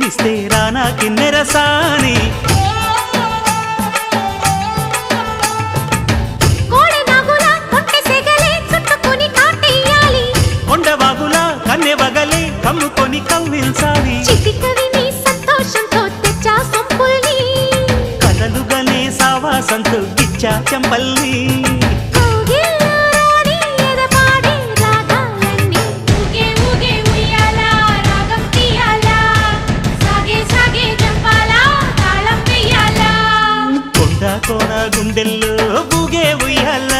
పూనిస్తే రానా కిన్నెరసాని కొండవాగులా కన్నెవగలే కమ్ముకొని కవ్విల్సాలి కలలుగనే సావాసంతో గిచ్చా చెంపల్లి కోన గుండెల్లో బూగే ఉయ్యాల